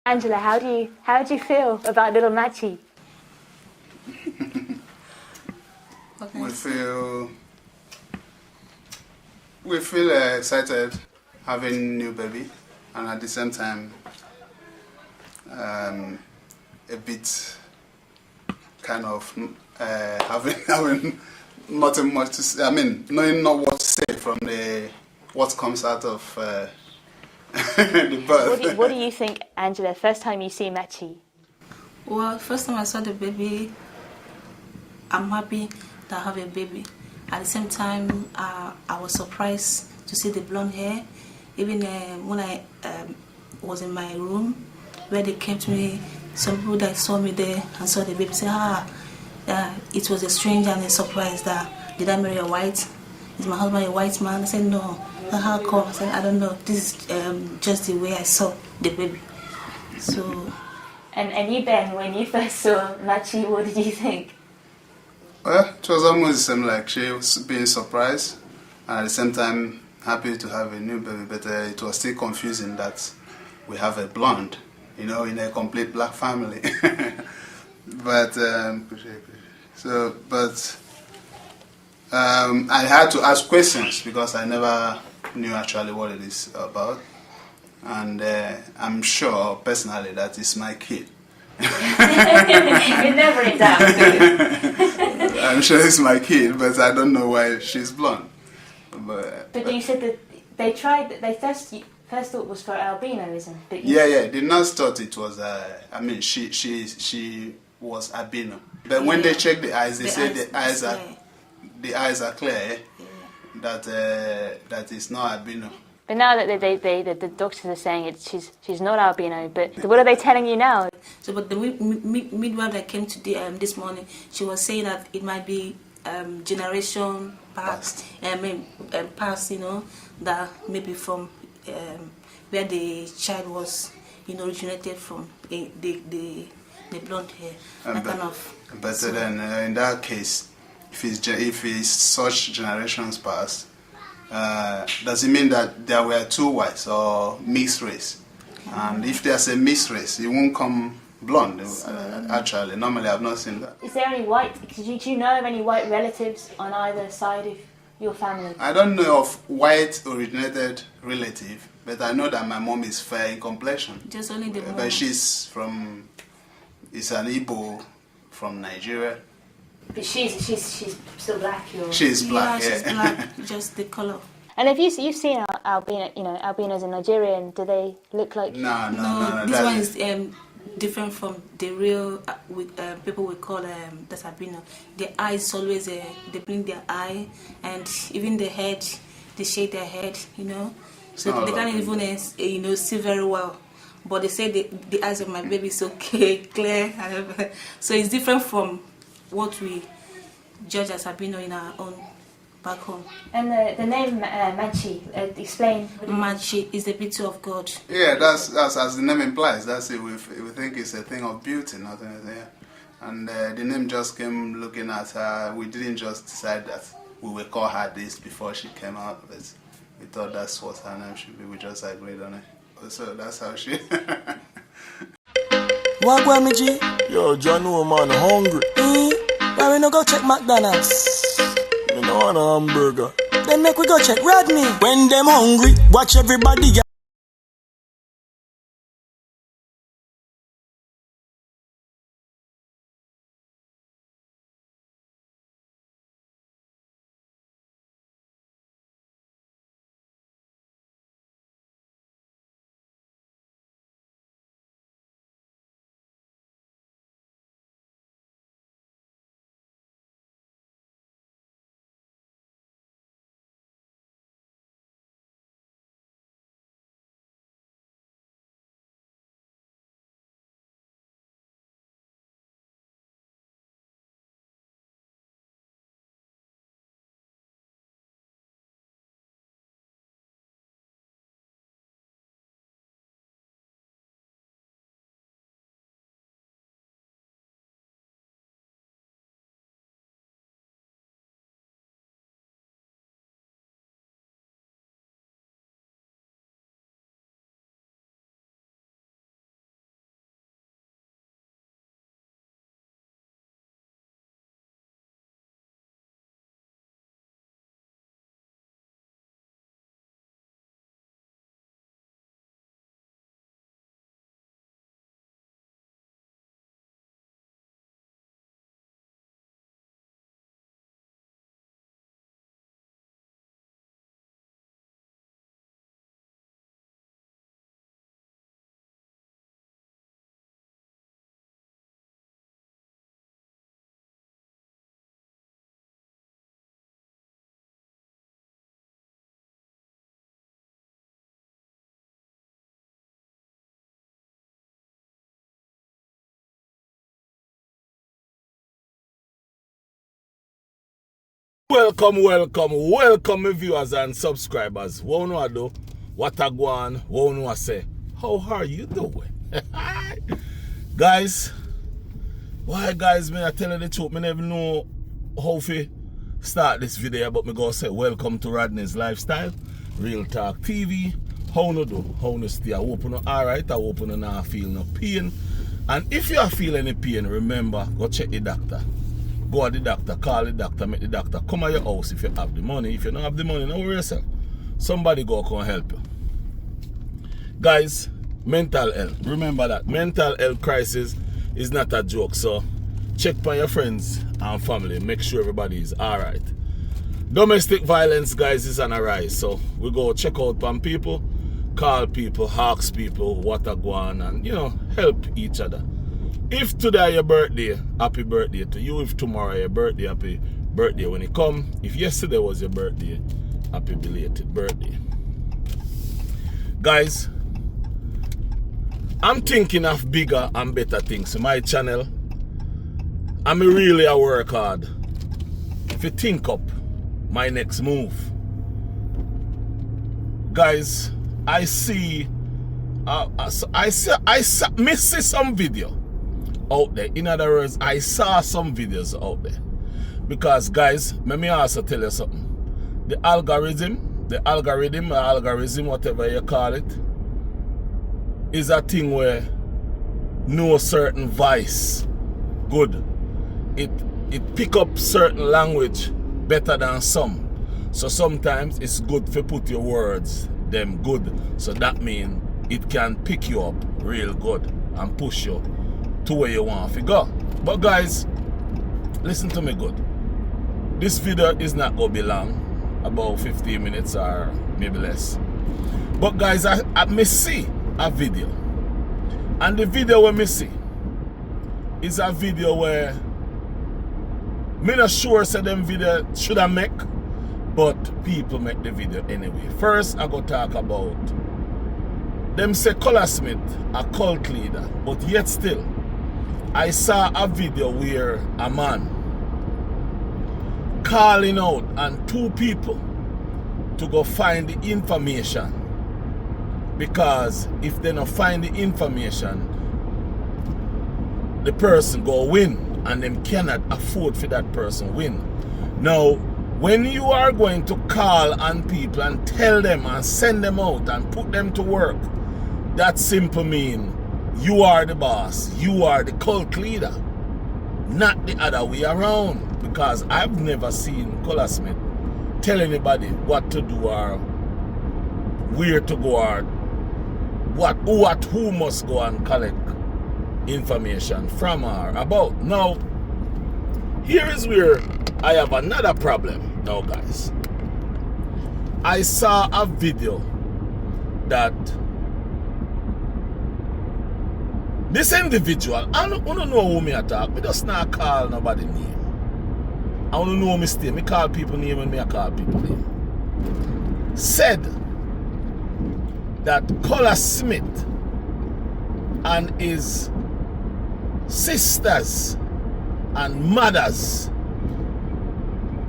Angela, how do you feel about little Machi? We feel excited having new baby, and at the same time a bit kind of having nothing much to say. I mean, knowing not what to say from what comes out of the birth. What do you think, Angela? First time you see Machi? Well, first time I saw the baby, I'm happy to have a baby. At the same time, I was surprised to see the blonde hair. Even when I was in my room, where they kept me, some people that saw me there and saw the baby say, it was a strange and a surprise that, did I marry a white? Is my husband a white man? I said, no. How come? I said, I don't know. This is just the way I saw the baby. So. And you, Ben, when you first saw Machi, what did you think? Well, it was almost the same, like she was being surprised and at the same time happy to have a new baby, but it was still confusing that we have a blonde, in a complete black family. But I had to ask questions because I never knew actually what it is about, and I'm sure personally that it's my kid. You're never in doubt. I'm sure it's my kid, but I don't know why she's blonde. But you said that they first thought it was for albinism. Yeah. The nurse thought it was. She was albino. But when they checked the eyes, they said the eyes are clear. Yeah. That is not albino. But now that the doctors are saying she's not albino, but what are they telling you now? So, but the midwife that came to this morning, she was saying that it might be generation past, past, that maybe from where the child was, originated from, the blonde hair, But so then, in that case, if it's such generations past. Does it mean that there were two whites or mixed race? And if there's a mixed race, it won't come blonde. Actually, normally I've not seen that. Is there any white? Do you know of any white relatives on either side of your family? I don't know of white originated relative, but I know that my mom is fair in complexion. Just only the mom. But it's an Igbo from Nigeria. But she's still black. She's black. Yeah, she's black. Just the color. And have you've seen albinos in Nigeria? And do they look like? No. This one is different from the real people we call that's albino. The eyes always they blink their eye, and even the head, they shade their head. So they can't even see very well. But they say the eyes of my baby is okay, clear. So it's different from what we judge as albino in our own back home. And the name Machi, explain. Machi is the beauty of God. Yeah, that's as the name implies. That's it. We think it's a thing of beauty, nothing else. Yeah. And the name just came looking at her. We didn't just decide that we will call her this before she came out of it. We thought that's what her name should be. We just agreed on it. So that's how she. What go me G? Yo, John, man, hungry. Why we no go check McDonald's? Me no want a hamburger. Then make we go check Rodney. When them hungry, watch everybody. Welcome, my viewers and subscribers. What I do, what I go on, what I say. How are you doing? Guys, why guys, me I tell you the truth, me never know how to start this video, but me go say welcome to Rodney's Lifestyle, Real Talk TV. How no do, how no stay, I hope you alright, I hope you not feel no pain. And if you are feeling any pain, remember, go check the doctor. Go to the doctor, call the doctor, make the doctor come at your house if you have the money. If you don't have the money, don't worry yourself. Somebody go come help you. Guys, mental health. Remember that mental health crisis is not a joke. So check on your friends and family. Make sure everybody is alright. Domestic violence, guys, is on a rise. So we go check out on people, call people, ask people what are going on, and help each other. If today your birthday, happy birthday to you. If tomorrow your birthday, happy birthday when it come. If yesterday was your birthday, happy belated birthday. Guys, I'm thinking of bigger and better things in my channel. I'm really a work hard if you think up my next move. Guys, I see some video out there. In other words, I saw some videos out there. Because guys, let me also tell you something. The algorithm, whatever you call it, is a thing where no certain voice good. It pick up certain language better than some. So sometimes it's good to put your words them good. So that means it can pick you up real good and push you to where you want to go. But guys, listen to me good. This video is not going to be long, about 15 minutes or maybe less. But guys, I may see a video, and the video we may see is a video where me not sure say them video should I make, but people make the video anyway. First, I go talk about them say Colaz a cult leader, but yet still I saw a video where a man calling out and two people to go find the information, because if they don't find the information, the person go win, and them cannot afford for that person win. Now, when you are going to call on people and tell them and send them out and put them to work, that simply means you are the boss, you are the cult leader, not the other way around. Because I've never seen Colaz tell anybody what to do or where to go or who must go and collect information from or about. Now, here is where I have another problem now, guys. I saw a video that this individual, I don't know who me attack, me just not call nobody name. I don't know mistake, me call people name and me I call people name. Said that Colaz and his sisters and mothers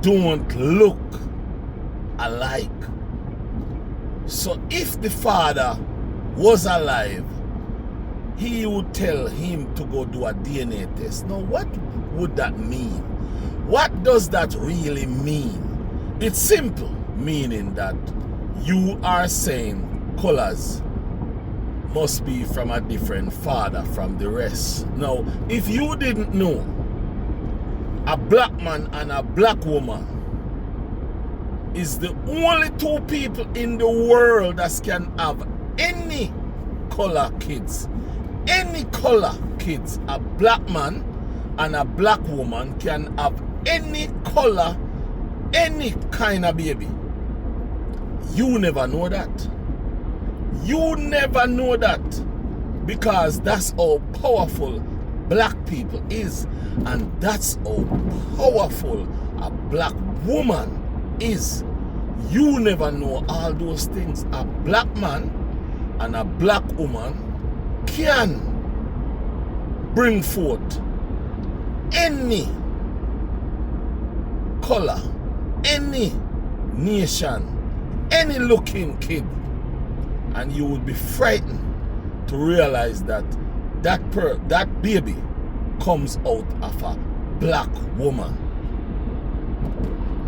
don't look alike. So if the father was alive, he would tell him to go do a DNA test. Now, what would that mean? What does that really mean? It's simple, meaning that you are saying Colaz must be from a different father from the rest. Now, if you didn't know, a black man and a black woman is the only two people in the world that can have any color kids. Any color kids. A black man and a black woman can have any color, any kind of baby. You never know that. You never know that, because that's how powerful black people is, and that's how powerful a black woman is. You never know all those things. A black man and a black woman can bring forth any color any nation, any looking kid, and you would be frightened to realize that that baby comes out of a black woman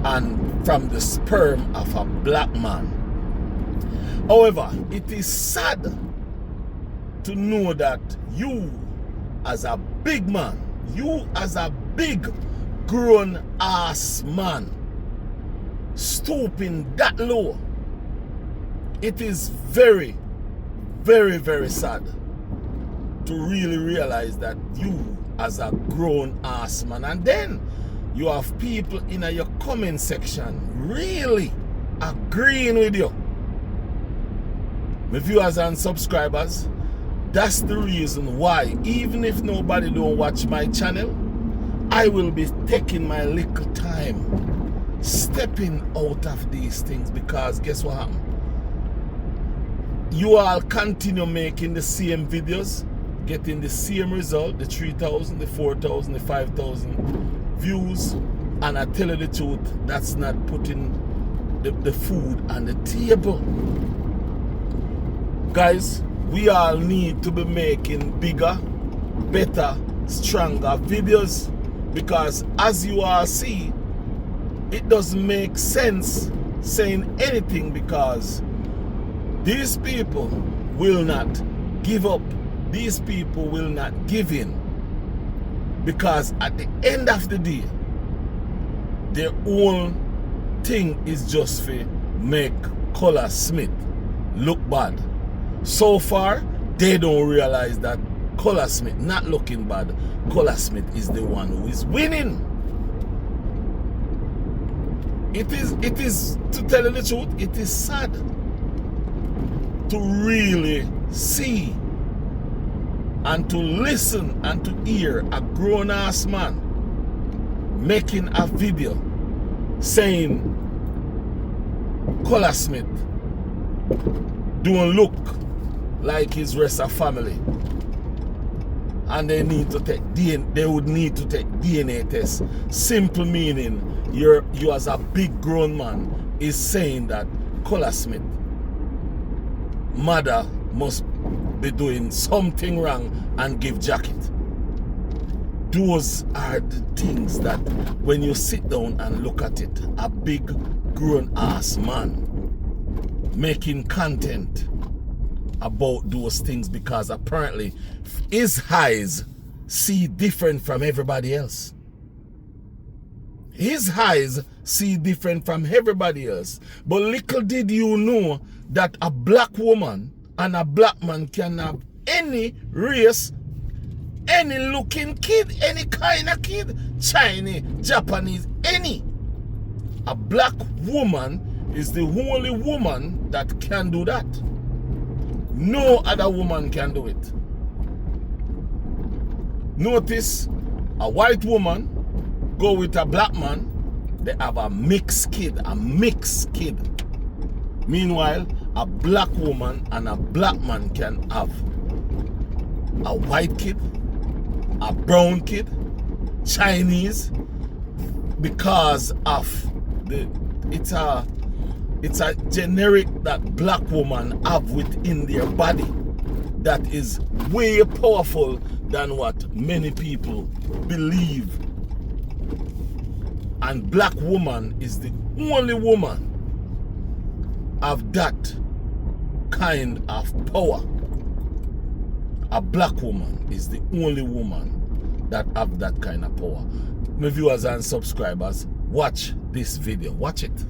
and from the sperm of a black man. However, it is sad to know that you as a big man, you as a big grown ass man, stooping that low. It is very, very, very sad to really realize that you as a grown ass man, and then you have people in your comment section really agreeing with you. My viewers and subscribers, that's the reason why, even if nobody don't watch my channel, I will be taking my little time stepping out of these things, because guess what happened? You all continue making the same videos, getting the same result, the 3,000, the 4,000, the 5,000 views, and I tell you the truth, that's not putting the food on the table. Guys, we all need to be making bigger, better, stronger videos, because as you all see, it doesn't make sense saying anything, because these people will not give up. These people will not give in, because at the end of the day, their own thing is just to make Colaz Smith look bad. So far, they don't realize that Colaz Smith not looking bad. Colaz Smith is the one who is winning. It is, to tell you the truth, it is sad to really see and to listen and to hear a grown-ass man making a video saying Colaz Smith don't look like his rest of family, and they need to take DNA, they would need to take DNA test. Simple meaning, you as a big grown man is saying that Colaz Smith mother must be doing something wrong and give jacket. Those are the things that when you sit down and look at it, a big grown ass man making content about those things, because apparently his eyes see different from everybody else. His eyes see different from everybody else. But little did you know that a black woman and a black man can have any race, any looking kid, any kind of kid, Chinese, Japanese, any. A black woman is the only woman that can do that. No other woman can do it. Notice, a white woman go with a black man, they have a mixed kid, Meanwhile, a black woman and a black man can have a white kid, a brown kid, Chinese, because of it's a generic that black woman have within their body that is way powerful than what many people believe. And black woman is the only woman of that kind of power. A black woman is the only woman that have that kind of power. My viewers and subscribers, watch this video. Watch it.